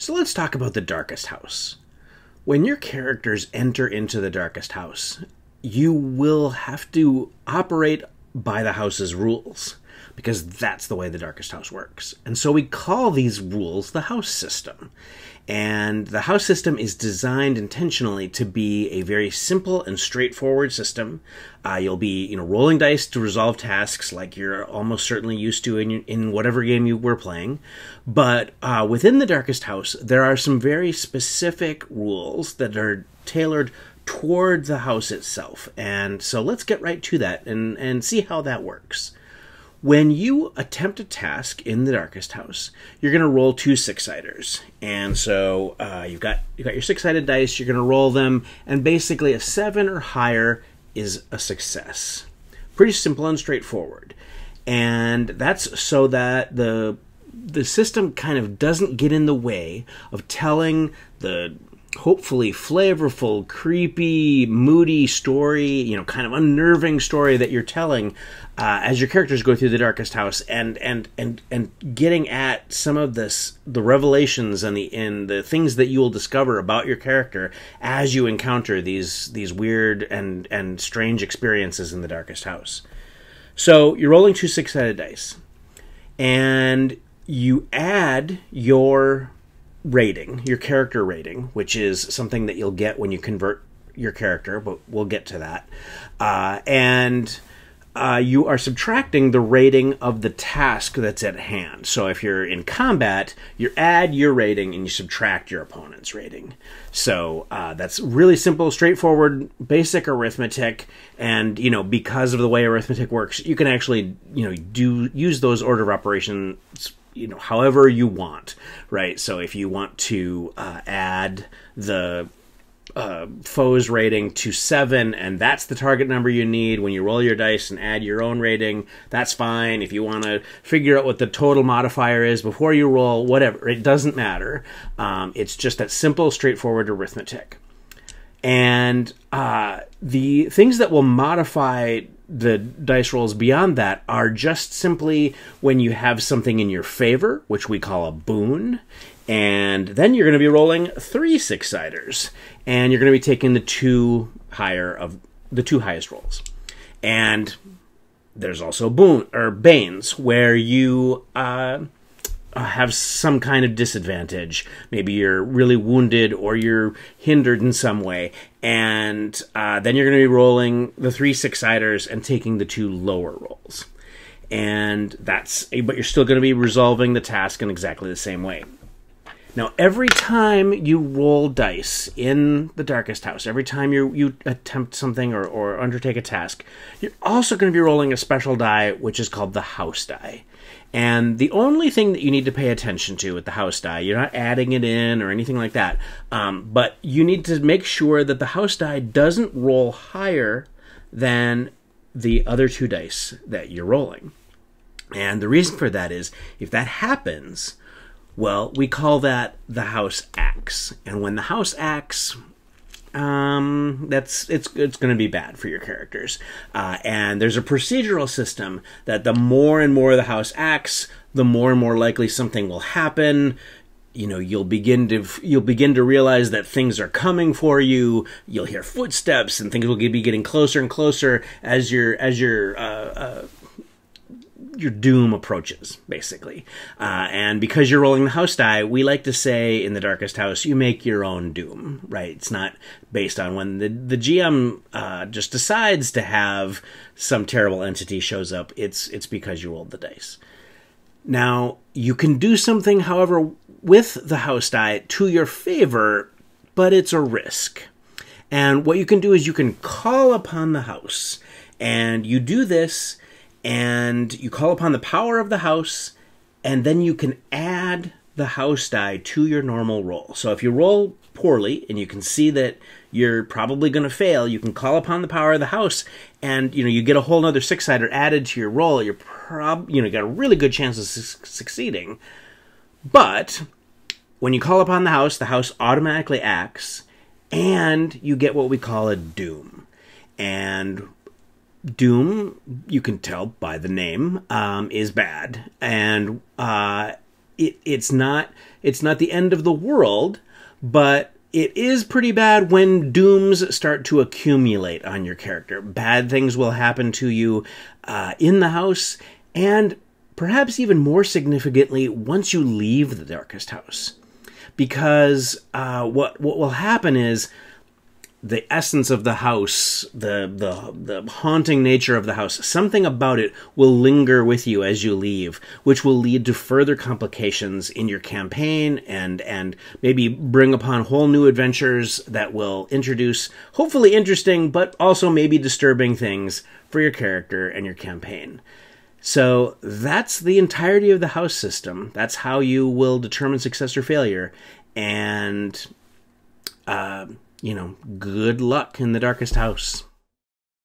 So let's talk about the darkest house. When your characters enter into the darkest house, you will have to operate by the house's rules, because that's the way the darkest house works. And so we call these rules the house system. And the house system is designed intentionally to be a very simple and straightforward system. You'll be, rolling dice to resolve tasks like you're almost certainly used to in whatever game you were playing. But within the darkest house, there are some very specific rules that are tailored toward the house itself. And so let's get right to that and see how that works. When you attempt a task in the darkest house, you're going to roll 2 6-siders. And so you've got your 6-sided dice, you're going to roll them, and basically a 7 or higher is a success. Pretty simple and straightforward. And that's so that the system kind of doesn't get in the way of telling the hopefully flavorful, creepy, moody story, kind of unnerving story that you're telling as your characters go through the darkest house, and getting at some of the revelations and the things that you will discover about your character as you encounter these weird and strange experiences in the darkest house. So you're rolling 2 6-sided dice, and you add your rating, your character rating, which is something that you'll get when you convert your character, but we'll get to that. And you are subtracting the rating of the task that's at hand. So if you're in combat, you add your rating and you subtract your opponent's rating. So that's really simple, straightforward, basic arithmetic. And, because of the way arithmetic works, you can actually, use those order of operations however you want, right? So if you want to add the foe's rating to 7, and that's the target number you need when you roll your dice and add your own rating, that's fine. If you want to figure out what the total modifier is before you roll, whatever, it doesn't matter. It's just that simple, straightforward arithmetic. And the things that will modify the dice rolls beyond that are just simply when you have something in your favor, which we call a boon, and then you're going to be rolling 3 6-siders, and you're going to be taking the two highest rolls. And there's also boon or banes, where you have some kind of disadvantage. Maybe you're really wounded or you're hindered in some way. And then you're going to be rolling the 3 6-siders and taking the 2 lower rolls. And but you're still going to be resolving the task in exactly the same way. Now, every time you roll dice in the darkest house, every time you attempt something or undertake a task, you're also going to be rolling a special die, which is called the house die. And the only thing that you need to pay attention to with the house die, you're not adding it in or anything like that, but you need to make sure that the house die doesn't roll higher than the other 2 dice that you're rolling. And the reason for that is, if that happens, well, we call that the house acts. And when the house acts, it's going to be bad for your characters. And there's a procedural system that the more and more the house acts, the more and more likely something will happen. You'll begin to realize that things are coming for you. You'll hear footsteps, and things will be getting closer and closer as your doom approaches, basically. And because you're rolling the house die, we like to say in the darkest house, you make your own doom, right? It's not based on when the GM just decides to have some terrible entity shows up. It's because you rolled the dice. Now, you can do something, however, with the house die to your favor, but it's a risk. And what you can do is you can call upon the house, and you do this, and you call upon the power of the house, and then you can add the house die to your normal roll. So if you roll poorly and you can see that you're probably going to fail, you can call upon the power of the house, and you get a whole other 6-sider added to your roll. You got a really good chance of succeeding. But when you call upon the house automatically acts, and you get what we call a doom. And doom, you can tell by the name, is bad. And it's not the end of the world, but it is pretty bad when dooms start to accumulate on your character. Bad things will happen to you in the house, and perhaps even more significantly, once you leave the darkest house. Because what will happen is the essence of the house, the haunting nature of the house, something about it will linger with you as you leave, which will lead to further complications in your campaign and maybe bring upon whole new adventures that will introduce hopefully interesting but also maybe disturbing things for your character and your campaign. So that's the entirety of the house system. That's how you will determine success or failure. And good luck in the darkest house.